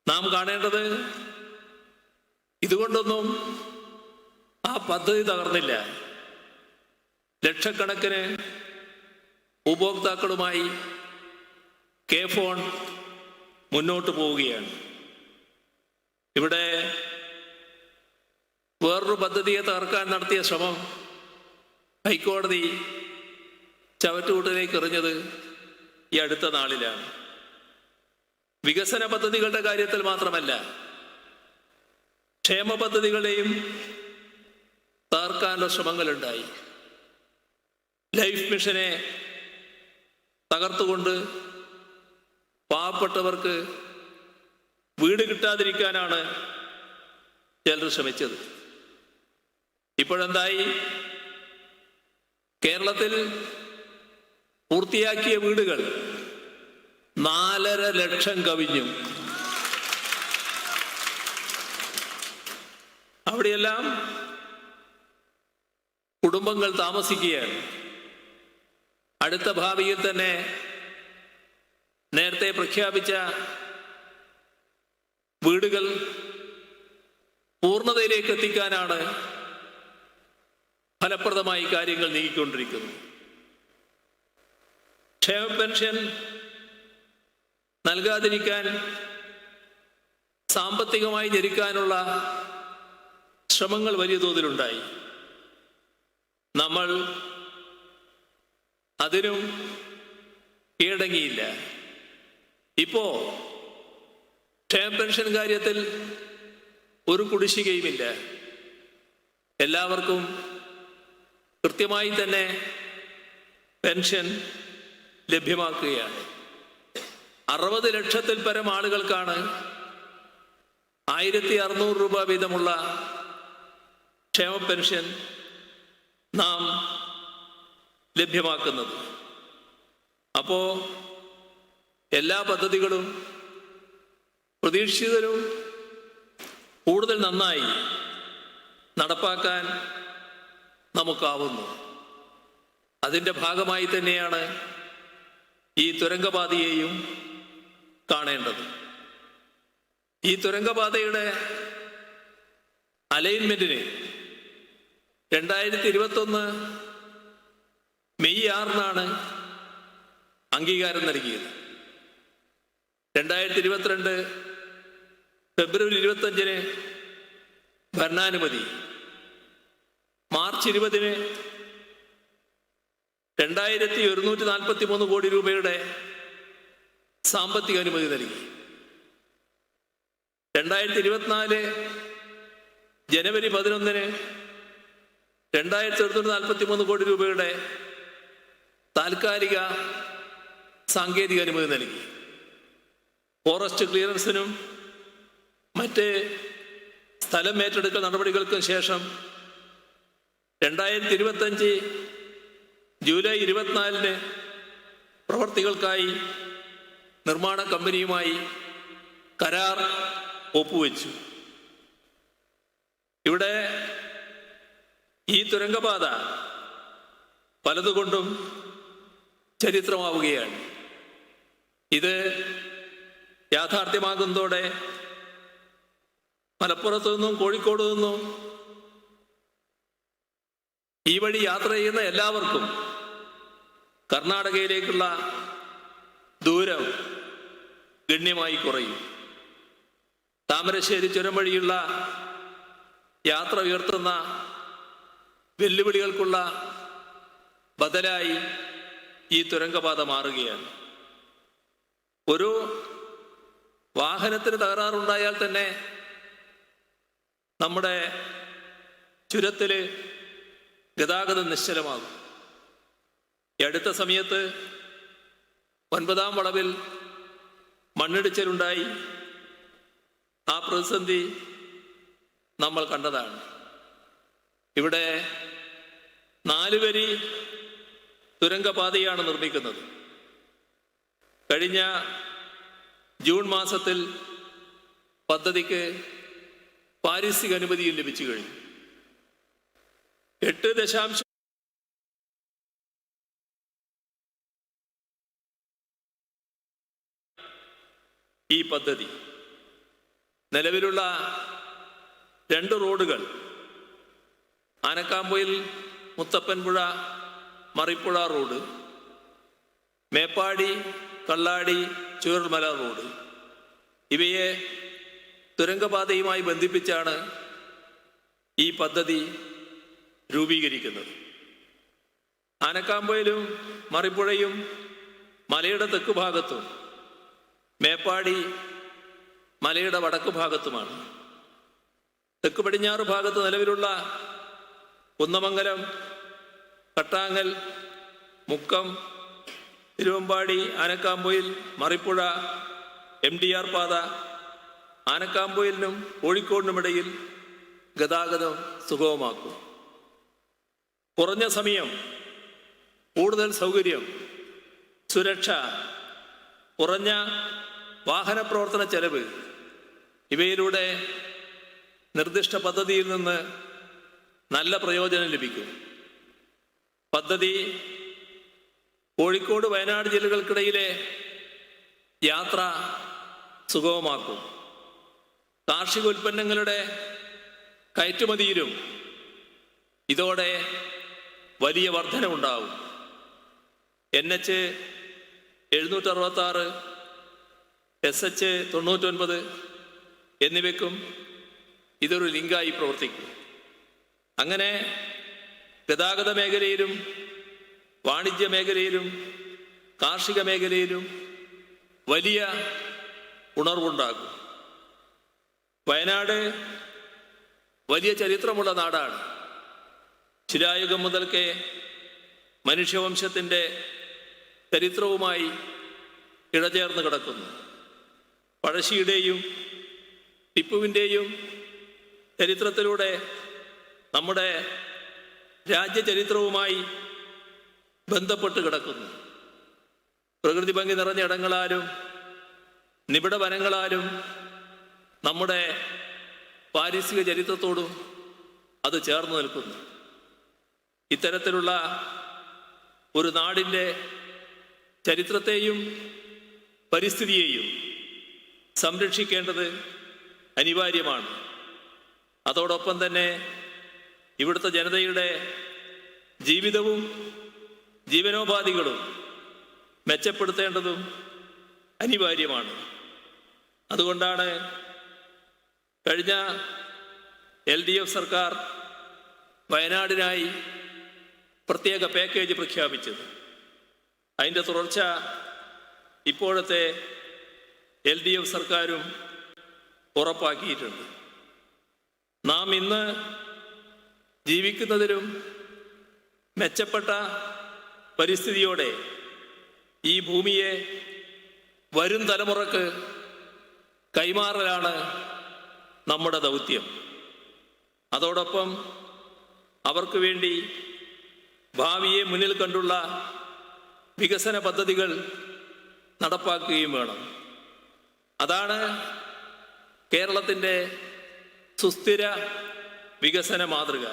നാം കാണേണ്ടത് ഇതുകൊണ്ടൊന്നും ആ പദ്ധതി തകർന്നില്ല. ലക്ഷക്കണക്കിന് ഉപഭോക്താക്കളുമായി കെ ഫോൺ മുന്നോട്ട് പോവുകയാണ്. ഇവിടെ വേറൊരു പദ്ധതിയെ തകർക്കാൻ നടത്തിയ ശ്രമം ഹൈക്കോടതി ചവറ്റുകൂട്ടിലേക്ക് എറിഞ്ഞത് ഈ അടുത്ത നാളിലാണ്. വികസന പദ്ധതികളുടെ കാര്യത്തിൽ മാത്രമല്ല, ക്ഷേമ പദ്ധതികളെയും തകർക്കാനുള്ള ശ്രമങ്ങളുണ്ടായി. ലൈഫ് മിഷനെ തകർത്തുകൊണ്ട് പാവപ്പെട്ടവർക്ക് വീട് കിട്ടാതിരിക്കാനാണ് ചിലർ ശ്രമിച്ചത്. ഇപ്പോഴെന്തായി? കേരളത്തിൽ പൂർത്തിയാക്കിയ വീടുകൾ 4.5 ലക്ഷം കവിഞ്ഞു. അവിടെയെല്ലാം കുടുംബങ്ങൾ താമസിക്കുകയാണ്. അടുത്ത ഭാവിയിൽ തന്നെ നേരത്തെ പ്രഖ്യാപിച്ച വീടുകൾ പൂർണ്ണതയിലേക്ക് എത്തിക്കാനാണ് ഫലപ്രദമായി കാര്യങ്ങൾ നീങ്ങിക്കൊണ്ടിരിക്കുന്നത്. ക്ഷേമ പെൻഷൻ നൽകാതിരിക്കാൻ, സാമ്പത്തികമായി ഞെരുക്കാനുള്ള ശ്രമങ്ങൾ വലിയ തോതിലുണ്ടായി. നമ്മൾ അതിനും കീഴടങ്ങിയില്ല. ഇപ്പോ ക്ഷേമ പെൻഷൻ കാര്യത്തിൽ ഒരു കുടിശ്ശികയുമില്ല. എല്ലാവർക്കും കൃത്യമായി തന്നെ പെൻഷൻ ലഭ്യമാക്കുകയാണ്. 60 ലക്ഷത്തിൽ പരം ആളുകൾക്കാണ് 1600 രൂപ വീതമുള്ള ക്ഷേമ പെൻഷൻ നാം ലഭ്യമാക്കുന്നത്. അപ്പോ എല്ലാ പദ്ധതികളും പ്രതീക്ഷിതരും കൂടുതൽ നന്നായി നടപ്പാക്കാൻ നമുക്കാവുന്നു. അതിൻ്റെ ഭാഗമായി തന്നെയാണ് ഈ തുരങ്കപാതയെയും കാണേണ്ടത്. ഈ തുരങ്കപാതയുടെ അലൈൻമെന്റിന് 2021 മെയ് 6-നാണ് അംഗീകാരം നൽകിയത്. 2022 ഫെബ്രുവരി 25-ന് ഭരണാനുമതി, മാർച്ച് 20-ന് 2143 കോടി രൂപയുടെ സാമ്പത്തിക അനുമതി നൽകി. 2024 ജനുവരി 11-ന് 2143 കോടി രൂപയുടെ താൽക്കാലിക സാങ്കേതിക അനുമതി നൽകി. ഫോറസ്റ്റ് ക്ലിയറൻസിനും മറ്റ് സ്ഥലം ഏറ്റെടുക്കൽ നടപടികൾക്കും ശേഷം 2025 ജൂലൈ 24-ന് പ്രവർത്തികൾക്കായി നിർമ്മാണ കമ്പനിയുമായി കരാർ ഒപ്പുവെച്ചു. ഇവിടെ ഈ തുരങ്കപാത പലതുകൊണ്ടും ചരിത്രമാവുകയാണ്. ഇത് യാഥാർത്ഥ്യമാകുന്നതോടെ മലപ്പുറത്തു നിന്നും കോഴിക്കോട് നിന്നും ഈ വഴി യാത്ര ചെയ്യുന്ന എല്ലാവർക്കും കർണാടകയിലേക്കുള്ള ദൂരം ഗണ്യമായി കുറയും. താമരശ്ശേരി ചുരം വഴിയുള്ള യാത്ര ഉയർത്തുന്ന വെല്ലുവിളികൾക്കുള്ള ബദലായി ഈ തുരങ്കപാത മാറുകയാണ്. ഒരു വാഹനത്തിന് തകരാറുണ്ടായാൽ തന്നെ നമ്മുടെ ചുരത്തില് ഗതാഗതം നിശ്ചലമാകും. ഈ അടുത്ത സമയത്ത് 9-ാം വളവിൽ മണ്ണിടിച്ചിലുണ്ടായി. ആ പ്രതിസന്ധി നമ്മൾ കണ്ടതാണ്. ഇവിടെ 4 വരി തുരങ്കപാതയാണ് നിർമ്മിക്കുന്നത്. കഴിഞ്ഞ ജൂൺ മാസത്തിൽ പദ്ധതിക്ക് പാരിസ്ഥിതിക അനുമതിയും ലഭിച്ചു കഴിഞ്ഞു. 8 ഈ പദ്ധതി നിലവിലുള്ള 2 റോഡുകൾ ആനക്കാമ്പൊയിൽ മുത്തപ്പൻപുഴ മറിപ്പുഴ റോഡ്, മേപ്പാടി കള്ളാടി ചൂരൽമല റോഡ്, ഇവയെ തുരങ്കപാതയുമായി ബന്ധിപ്പിച്ചാണ് ഈ പദ്ധതി രൂപീകരിക്കുന്നത്. ആനക്കാമ്പൊയിലും മറിപ്പുഴയും മലയുടെ തെക്ക് ഭാഗത്തും മേപ്പാടി മലയുടെ വടക്ക് ഭാഗത്തുമാണ്. തെക്ക് പടിഞ്ഞാറ് ഭാഗത്ത് നിലവിലുള്ള കുന്നമംഗലം, കട്ടാങ്ങൽ, മുക്കം, തിരുവമ്പാടി, ആനക്കാമ്പൊയിൽ, മറിപ്പുഴ, MDR പാത ആനക്കാമ്പൊയിലിനും കോഴിക്കോടിനുമിടയിൽ ഗതാഗതം സുഗമമാക്കും. കുറഞ്ഞ സമയം, കൂടുതൽ സൗകര്യം, സുരക്ഷ, കുറഞ്ഞ വാഹന പ്രവർത്തന ചെലവ് ഇവയിലൂടെ നിർദ്ദിഷ്ട പദ്ധതിയിൽ നിന്ന് നല്ല പ്രയോജനം ലഭിക്കും. പദ്ധതി കോഴിക്കോട് വയനാട് ജില്ലകൾക്കിടയിലെ യാത്ര സുഗമമാക്കും. കാർഷിക ഉൽപ്പന്നങ്ങളുടെ കയറ്റുമതിയിലും ഇതോടെ വലിയ വർധനവുണ്ടാവും. NH 766, SH 99 എന്നിവയ്ക്കും ഇതൊരു ലിങ്കായി പ്രവർത്തിക്കും. അങ്ങനെ ഗതാഗത മേഖലയിലും വാണിജ്യ മേഖലയിലും കാർഷിക മേഖലയിലും വലിയ ഉണർവുണ്ടാകും. വയനാട് വലിയ ചരിത്രമുള്ള നാടാണ്. ശിലായുഗം മുതൽക്കേ മനുഷ്യവംശത്തിൻ്റെ ചരിത്രവുമായി ഇഴചേർന്ന് കിടക്കുന്നു. പഴശ്ശിയുടെയും ടിപ്പുവിൻ്റെയും ചരിത്രത്തിലൂടെ നമ്മുടെ രാജ്യചരിത്രവുമായി ബന്ധപ്പെട്ട് കിടക്കുന്നു. പ്രകൃതി ഭംഗി നിറഞ്ഞ ഇടങ്ങളാലും നിബിഡ വനങ്ങളാലും നമ്മുടെ പാരിസ്ഥിതിക ചരിത്രത്തോടും അത് ചേർന്ന് നിൽക്കുന്നു. ഇത്തരത്തിലുള്ള ഒരു നാടിൻ്റെ ചരിത്രത്തെയും പരിസ്ഥിതിയെയും സംരക്ഷിക്കേണ്ടത് അനിവാര്യമാണ്. അതോടൊപ്പം തന്നെ ഇവിടുത്തെ ജനതയുടെ ജീവിതവും ജീവനോപാധികളും മെച്ചപ്പെടുത്തേണ്ടതും അനിവാര്യമാണ്. അതുകൊണ്ടാണ് കഴിഞ്ഞ LDF സർക്കാർ വയനാടിനായി പ്രത്യേക പാക്കേജ് പ്രഖ്യാപിച്ചത്. അതിൻ്റെ തുടർച്ച ഇപ്പോഴത്തെ LDF സർക്കാരും ഉറപ്പാക്കിയിട്ടുണ്ട്. നാം ഇന്ന് ജീവിക്കുന്നതിലും മെച്ചപ്പെട്ട പരിസ്ഥിതിയോടെ ഈ ഭൂമിയെ വരും തലമുറക്ക് കൈമാറലാണ് നമ്മുടെ ദൗത്യം. അതോടൊപ്പം അവർക്ക് വേണ്ടി ഭാവിയെ മുന്നിൽ കണ്ടുള്ള വികസന പദ്ധതികൾ നടപ്പാക്കുകയും വേണം. അതാണ് കേരളത്തിൻ്റെ സുസ്ഥിര വികസന മാതൃക.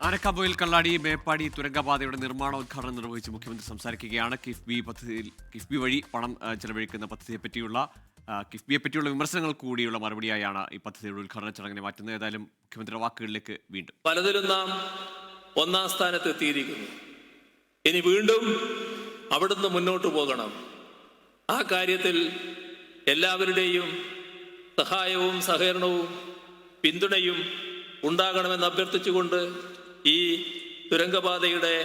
ആനക്കാമ്പൊയിൽ കള്ളാടി മേപ്പാടി തുരങ്കപാതയുടെ നിർമ്മാണോദ്ഘാടനം നിർവഹിച്ച് മുഖ്യമന്ത്രി സംസാരിക്കുകയാണ്. കിഫ്ബി വഴി പണം ചെലവഴിക്കുന്ന പദ്ധതിയെ പറ്റിയുള്ള വിമർശനങ്ങൾ കൂടിയുള്ള മറുപടിയായാണ് ഈ പദ്ധതിയുടെ ഉദ്ഘാടന ചടങ്ങിനെ മാറ്റുന്നത്. ഏതായാലും മുഖ്യമന്ത്രിയുടെ വാക്കുകളിലേക്ക് വീണ്ടും. പലതിലും നാം ഒന്നാം സ്ഥാനത്ത് എത്തിയിരിക്കുന്നു. ഇനി വീണ്ടും അവിടുന്ന് മുന്നോട്ട് പോകണം. ആ കാര്യത്തിൽ എല്ലാവരുടെയും സഹായവും സഹകരണവും പിന്തുണയും ഉണ്ടാകണമെന്ന് അഭ്യർത്ഥിച്ചുകൊണ്ട് ഈ തുരങ്കപാതയുടെ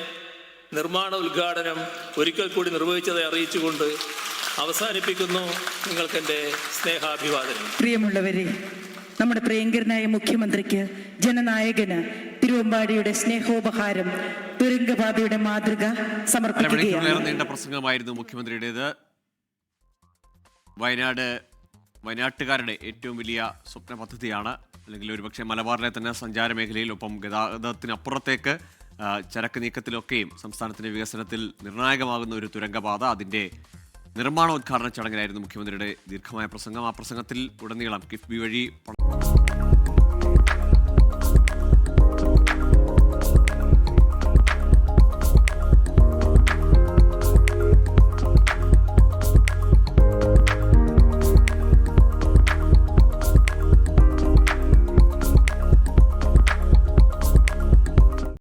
നിർമ്മാണ ഉദ്ഘാടനം ഒരിക്കൽ കൂടി നിർവഹിച്ചதை അറിയിച്ചുകൊണ്ട് അവസാനിപ്പിക്കുന്നു. നിങ്ങൾക്കെൻ്റെ സ്നേഹാഭിവാദനം. പ്രിയമുള്ളവരെ, നമ്മുടെ പ്രിയങ്കരനായ മുഖ്യമന്ത്രിക്ക്, ജനനായകന് തിരുവമ്പാടിയുടെ സ്നേഹോപഹാരം തുരങ്കപാതയുടെ മാതൃക സമർപ്പിക്കുകയാണ്. നീണ്ട പ്രസംഗമായിരുന്നു മുഖ്യമന്ത്രിയുടേത്. വയനാട്ടുകാരുടെ ഏറ്റവും വലിയ സ്വപ്ന പദ്ധതിയാണ്, അല്ലെങ്കിൽ ഒരുപക്ഷെ മലബാറിലെ തന്നെ സഞ്ചാര മേഖലയിൽ, ഒപ്പം ഗതാഗതത്തിനപ്പുറത്തേക്ക് ചരക്ക് നീക്കത്തിലൊക്കെയും സംസ്ഥാനത്തിൻ്റെ വികസനത്തിൽ നിർണായകമാകുന്ന ഒരു തുരങ്കപാത. അതിൻ്റെ നിർമ്മാണോദ്ഘാടന ചടങ്ങിലായിരുന്നു മുഖ്യമന്ത്രിയുടെ ദീർഘമായ പ്രസംഗം. ആ പ്രസംഗത്തിൽ ഉടനീളം കിഫ്ബി വഴി